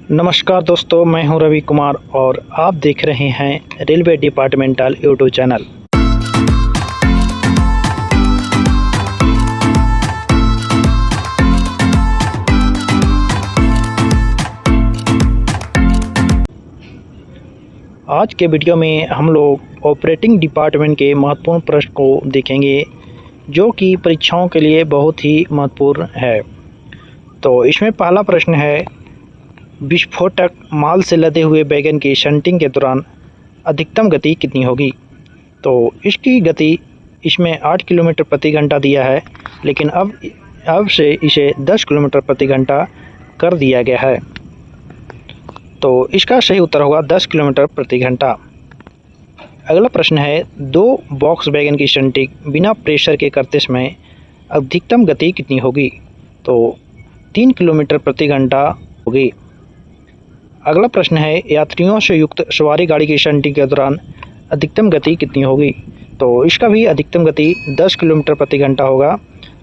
नमस्कार दोस्तों, मैं हूं रवि कुमार और आप देख रहे हैं रेलवे डिपार्टमेंटल यूट्यूब चैनल। आज के वीडियो में हम लोग ऑपरेटिंग डिपार्टमेंट के महत्वपूर्ण प्रश्न को देखेंगे जो कि परीक्षाओं के लिए बहुत ही महत्वपूर्ण है। तो इसमें पहला प्रश्न है, विस्फोटक माल से लदे हुए वैगन की शंटिंग के दौरान अधिकतम गति कितनी होगी। तो इसकी गति इसमें 8 किलोमीटर प्रति घंटा दिया है, लेकिन अब से इसे 10 किलोमीटर प्रति घंटा कर दिया गया है। तो इसका सही उत्तर होगा 10 किलोमीटर प्रति घंटा। अगला प्रश्न है, 2 बॉक्स वैगन की शंटिंग बिना प्रेशर के करते समय अधिकतम गति कितनी होगी। तो 3 किलोमीटर प्रति घंटा होगी। अगला प्रश्न है, यात्रियों से युक्त सवारी गाड़ी की शंटिंग के दौरान अधिकतम गति कितनी होगी। तो इसका भी अधिकतम गति 10 किलोमीटर प्रति घंटा होगा,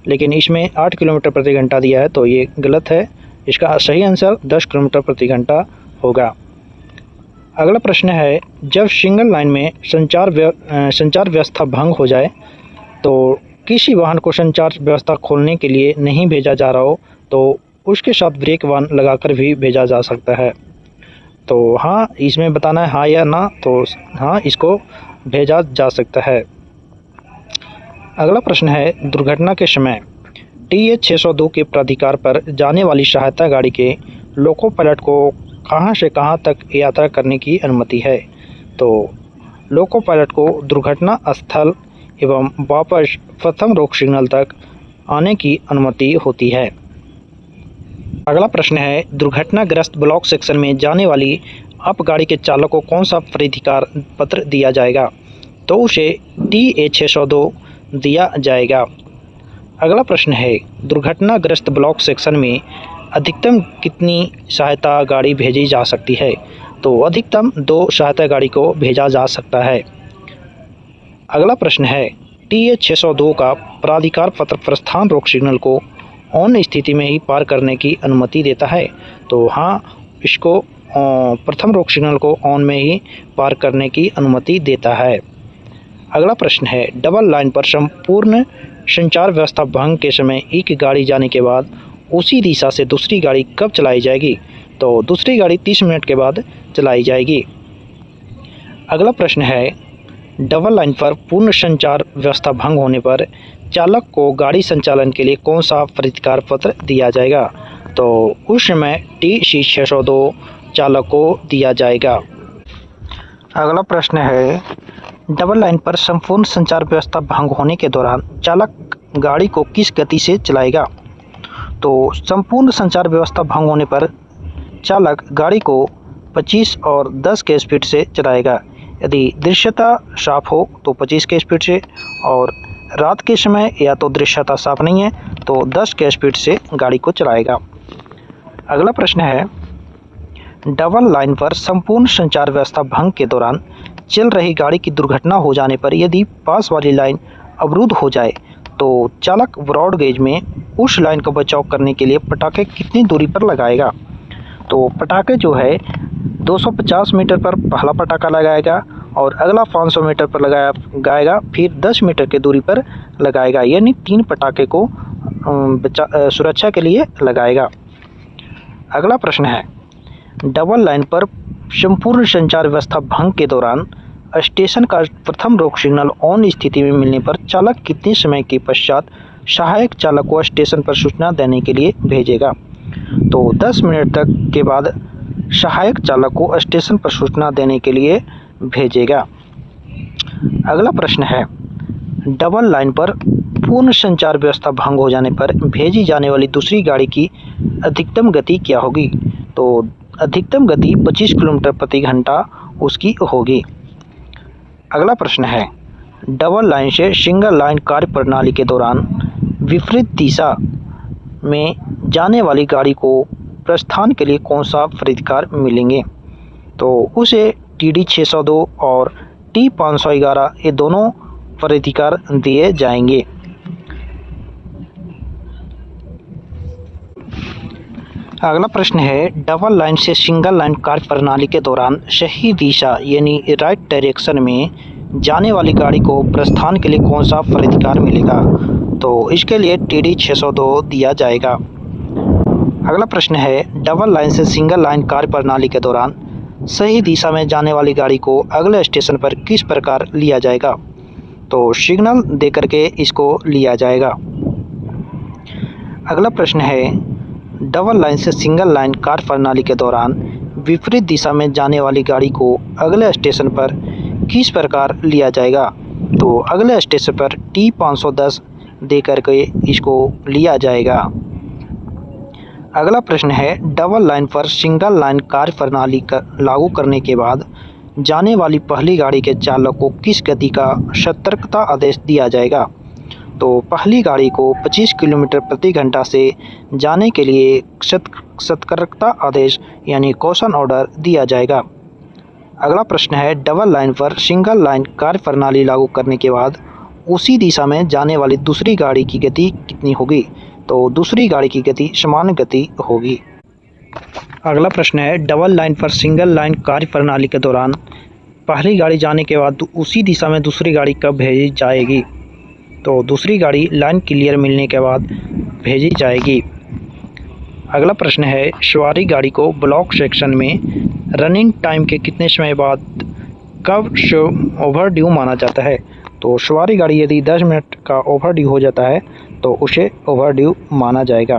लेकिन इसमें 8 किलोमीटर प्रति घंटा दिया है, तो ये गलत है। इसका सही आंसर 10 किलोमीटर प्रति घंटा होगा। अगला प्रश्न है, जब सिंगल लाइन में संचार व्यवस्था भंग हो जाए तो किसी वाहन को संचार व्यवस्था खोलने के लिए नहीं भेजा जा रहा हो तो उसके साथ ब्रेक वाहन लगाकर भी भेजा जा सकता है। तो हाँ, इसमें बताना है हाँ या ना। तो हाँ, इसको भेजा जा सकता है। अगला प्रश्न है, दुर्घटना के समय TH 602 के प्राधिकार पर जाने वाली सहायता गाड़ी के लोको पायलट को कहां से कहां तक यात्रा करने की अनुमति है। तो लोको पायलट को दुर्घटना स्थल एवं वापस प्रथम रोक सिग्नल तक आने की अनुमति होती है। अगला प्रश्न है, दुर्घटनाग्रस्त ब्लॉक सेक्शन में जाने वाली अप गाड़ी के चालक को कौन सा प्राधिकार पत्र दिया जाएगा। तो उसे TH 602 दिया जाएगा। अगला प्रश्न है, दुर्घटनाग्रस्त ब्लॉक सेक्शन में अधिकतम कितनी सहायता गाड़ी भेजी जा सकती है। तो अधिकतम 2 सहायता गाड़ी को भेजा जा सकता है। अगला प्रश्न है, TH 602 का प्राधिकार पत्र प्रस्थान रोक सिग्नल को ऑन स्थिति में ही पार करने की अनुमति देता है। तो हाँ, इसको प्रथम रोक सिग्नल को ऑन में ही पार करने की अनुमति देता है। अगला प्रश्न है, डबल लाइन पर संपूर्ण संचार व्यवस्था भंग के समय एक गाड़ी जाने के बाद उसी दिशा से दूसरी गाड़ी कब चलाई जाएगी। तो दूसरी गाड़ी 30 मिनट के बाद चलाई जाएगी। अगला प्रश्न है, डबल लाइन पर पूर्ण संचार व्यवस्था भंग होने पर चालक को गाड़ी संचालन के लिए कौन सा प्राधिकार पत्र दिया जाएगा। तो उस समय TC 602 चालक को दिया जाएगा। अगला प्रश्न है, डबल लाइन पर संपूर्ण संचार व्यवस्था भंग होने के दौरान चालक गाड़ी को किस गति से चलाएगा। तो संपूर्ण संचार व्यवस्था भंग होने पर चालक गाड़ी को 25 और 10 के स्पीड से चलाएगा। यदि दृश्यता साफ हो तो 25 के स्पीड से, और रात के समय या तो दृश्यता साफ नहीं है तो 10 के स्पीड से गाड़ी को चलाएगा। अगला प्रश्न है, डबल लाइन पर संपूर्ण संचार व्यवस्था भंग के दौरान चल रही गाड़ी की दुर्घटना हो जाने पर यदि पास वाली लाइन अवरुद्ध हो जाए तो चालक ब्रॉड गेज में उस लाइन का बचाव करने के लिए पटाखे कितनी दूरी पर लगाएगा। तो पटाखे जो है 250 मीटर पर पहला पटाखा लगाएगा और अगला 500 मीटर पर लगाएगा, फिर 10 मीटर की दूरी पर लगाएगा, यानी 3 पटाखे को सुरक्षा के लिए लगाएगा। अगला प्रश्न है, डबल लाइन पर संपूर्ण संचार व्यवस्था भंग के दौरान स्टेशन का प्रथम रोक सिग्नल ऑन स्थिति में मिलने पर चालक कितने समय के पश्चात सहायक चालक को स्टेशन पर सूचना देने के लिए भेजेगा। तो 10 मिनट तक के बाद सहायक चालक को स्टेशन पर सूचना देने के लिए भेजेगा। अगला प्रश्न है, डबल लाइन पर पूर्ण संचार व्यवस्था भंग हो जाने पर भेजी जाने वाली दूसरी गाड़ी की अधिकतम गति क्या होगी। तो अधिकतम गति 25 किलोमीटर प्रति घंटा उसकी होगी। अगला प्रश्न है, डबल लाइन से सिंगल लाइन कार्य प्रणाली के दौरान विपरीत दिशा में जाने वाली गाड़ी को प्रस्थान के लिए कौन सा प्राधिकार मिलेंगे। तो उसे TD 602 और T 511 ये दोनों प्राधिकार दिए जाएंगे। अगला प्रश्न है, डबल लाइन से सिंगल लाइन कार्य प्रणाली के दौरान सही दिशा यानी राइट डायरेक्शन में जाने वाली गाड़ी को प्रस्थान के लिए कौन सा प्राधिकार मिलेगा? तो इसके लिए TD 602 दिया जाएगा। अगला प्रश्न है, डबल लाइन से सिंगल लाइन कार्य प्रणाली के दौरान सही दिशा में जाने वाली गाड़ी को अगले स्टेशन पर किस प्रकार लिया जाएगा? तो सिग्नल दे करके इसको लिया जाएगा। अगला प्रश्न है, डबल लाइन से सिंगल लाइन कार्य प्रणाली के दौरान विपरीत दिशा में जाने वाली गाड़ी को अगले स्टेशन पर किस प्रकार लिया जाएगा? तो अगले स्टेशन पर T 510 दे करके इसको लिया जाएगा। अगला प्रश्न है, डबल लाइन पर सिंगल लाइन कार्य प्रणाली लागू करने के बाद जाने वाली पहली गाड़ी के चालक को किस गति का सतर्कता आदेश दिया जाएगा? तो पहली गाड़ी को 25 किलोमीटर प्रति घंटा से जाने के लिए सतर्कता आदेश यानी कॉशन ऑर्डर दिया जाएगा। अगला प्रश्न है, डबल लाइन पर सिंगल लाइन कार्य प्रणाली लागू करने के बाद उसी दिशा में जाने वाली दूसरी गाड़ी की गति कितनी होगी? तो दूसरी गाड़ी की गति समान गति होगी। अगला प्रश्न है, डबल लाइन पर सिंगल लाइन कार्य प्रणाली के दौरान पहली गाड़ी जाने के बाद उसी दिशा में दूसरी गाड़ी कब भेजी जाएगी? तो दूसरी गाड़ी लाइन क्लियर मिलने के बाद भेजी जाएगी। अगला प्रश्न है, सवारी गाड़ी को ब्लॉक सेक्शन में रनिंग टाइम के कितने समय बाद कब ओवरड्यू माना जाता है? तो सवारी गाड़ी यदि 10 मिनट का ओवरड्यू हो जाता है तो उसे ओवरड्यू माना जाएगा।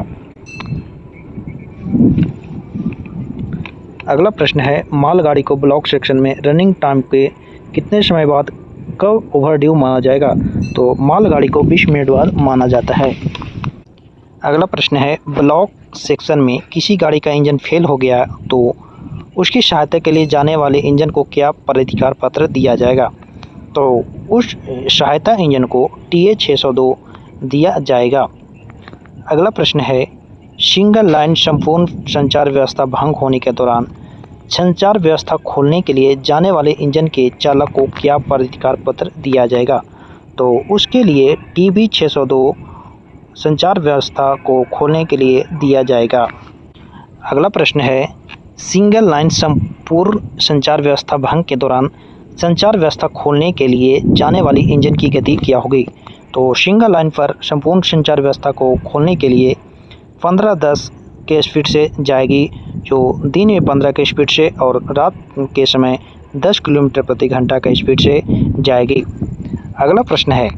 अगला प्रश्न है, मालगाड़ी को ब्लॉक सेक्शन में रनिंग टाइम के कितने समय बाद कब ओवरड्यू माना जाएगा? तो मालगाड़ी को 20 मिनट बाद माना जाता है। अगला प्रश्न है, ब्लॉक सेक्शन में किसी गाड़ी का इंजन फेल हो गया तो उसकी सहायता के लिए जाने वाले इंजन को क्या प्राधिकार पत्र दिया जाएगा? तो उस सहायता इंजन को TA 602 दिया जाएगा। अगला प्रश्न है, सिंगल लाइन संपूर्ण संचार व्यवस्था भंग होने के दौरान संचार व्यवस्था खोलने के लिए जाने वाले इंजन के चालक को क्या प्राधिकार पत्र दिया जाएगा? तो उसके लिए TB 602 संचार व्यवस्था को खोलने के लिए दिया जाएगा। अगला प्रश्न है, सिंगल लाइन संपूर्ण संचार व्यवस्था भंग के दौरान संचार व्यवस्था खोलने के लिए जाने वाली इंजन की गति क्या होगी? तो सिंगल लाइन पर संपूर्ण संचार व्यवस्था को खोलने के लिए 15-10 के स्पीड से जाएगी, जो दिन में 15 के स्पीड से और रात के समय 10 किलोमीटर प्रति घंटा के स्पीड से जाएगी। अगला प्रश्न है,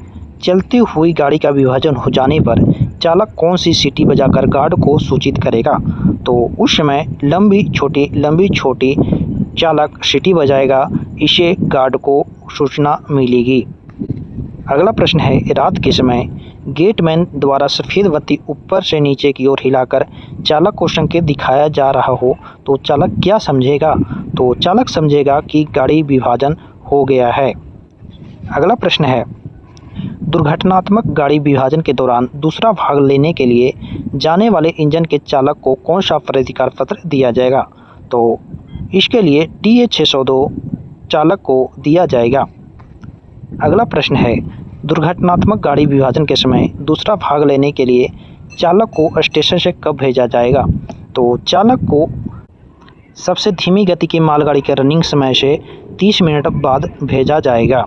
चलती हुई गाड़ी का विभाजन हो जाने पर चालक कौन सी सीटी बजाकर गार्ड को सूचित करेगा? तो उस समय लंबी छोटी चालक सीटी बजाएगा, इससे गार्ड को सूचना मिलेगी। अगला प्रश्न है, रात के समय गेटमैन द्वारा सफ़ेद बत्ती ऊपर से नीचे की ओर हिलाकर चालक को संकेत दिखाया जा रहा हो तो चालक क्या समझेगा? तो चालक समझेगा कि गाड़ी विभाजन हो गया है। अगला प्रश्न है, दुर्घटनात्मक गाड़ी विभाजन के दौरान दूसरा भाग लेने के लिए जाने वाले इंजन के चालक को कौन सा प्राधिकार पत्र दिया जाएगा? तो इसके लिए TA 602 चालक को दिया जाएगा। अगला प्रश्न है, दुर्घटनात्मक गाड़ी विभाजन के समय दूसरा भाग लेने के लिए चालक को स्टेशन से कब भेजा जाएगा? तो चालक को सबसे धीमी गति की मालगाड़ी के रनिंग समय से 30 मिनट बाद भेजा जाएगा।